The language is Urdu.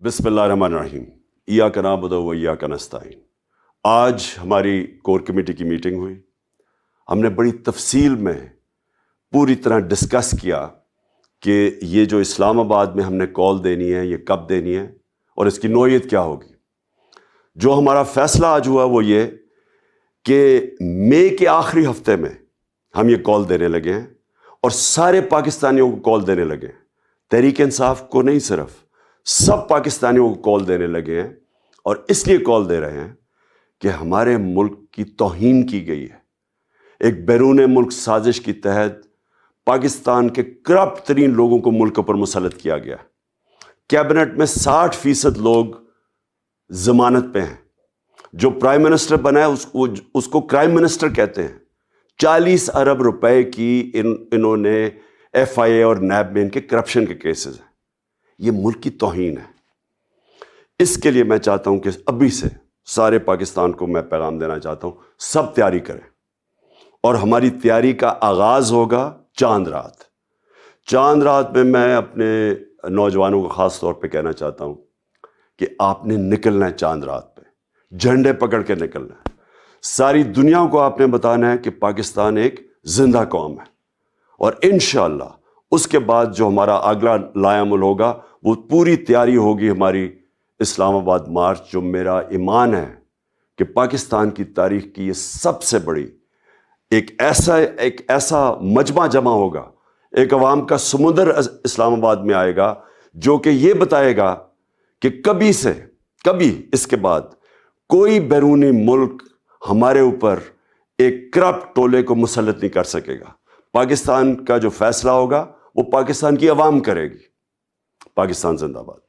بسم اللہ الرحمن الرحیم ایاک نعبد و ایاک نستعین۔ آج ہماری کور کمیٹی کی میٹنگ ہوئی۔ ہم نے بڑی تفصیل میں پوری طرح ڈسکس کیا کہ یہ جو اسلام آباد میں ہم نے کال دینی ہے یہ کب دینی ہے اور اس کی نوعیت کیا ہوگی۔ جو ہمارا فیصلہ آج ہوا وہ یہ کہ مئی کے آخری ہفتے میں ہم یہ کال دینے لگے ہیں اور سارے پاکستانیوں کو کال دینے لگے ہیں، تحریک انصاف کو نہیں، صرف سب پاکستانیوں کو کال دینے لگے ہیں۔ اور اس لیے کال دے رہے ہیں کہ ہمارے ملک کی توہین کی گئی ہے۔ ایک بیرون ملک سازش کے تحت پاکستان کے کرپٹ ترین لوگوں کو ملک پر مسلط کیا گیا۔ کیبنٹ میں 60% لوگ ضمانت پہ ہیں۔ جو پرائم منسٹر بنا ہے اس کو کرائم منسٹر کہتے ہیں۔ 40 ارب روپے کی انہوں نے ایف آئی اے اور نیب میں ان کے کرپشن کے کیسز ہیں۔ یہ ملک کی توہین ہے۔ اس کے لیے میں چاہتا ہوں کہ ابھی سے سارے پاکستان کو میں پیغام دینا چاہتا ہوں، سب تیاری کریں۔ اور ہماری تیاری کا آغاز ہوگا چاند رات۔ چاند رات میں اپنے نوجوانوں کو خاص طور پہ کہنا چاہتا ہوں کہ آپ نے نکلنا ہے چاند رات پہ، جھنڈے پکڑ کے نکلنا ہے۔ ساری دنیا کو آپ نے بتانا ہے کہ پاکستان ایک زندہ قوم ہے۔ اور انشاءاللہ اس کے بعد جو ہمارا اگلا لائحہ عمل ہوگا وہ پوری تیاری ہوگی ہماری اسلام آباد مارچ، جو میرا ایمان ہے کہ پاکستان کی تاریخ کی یہ سب سے بڑی ایک ایسا مجمع جمع ہوگا، ایک عوام کا سمندر اسلام آباد میں آئے گا جو کہ یہ بتائے گا کہ کبھی اس کے بعد کوئی بیرونی ملک ہمارے اوپر ایک کرپٹ ٹولے کو مسلط نہیں کر سکے گا۔ پاکستان کا جو فیصلہ ہوگا وہ پاکستان کی عوام کرے گی۔ پاکستان زندہ باد۔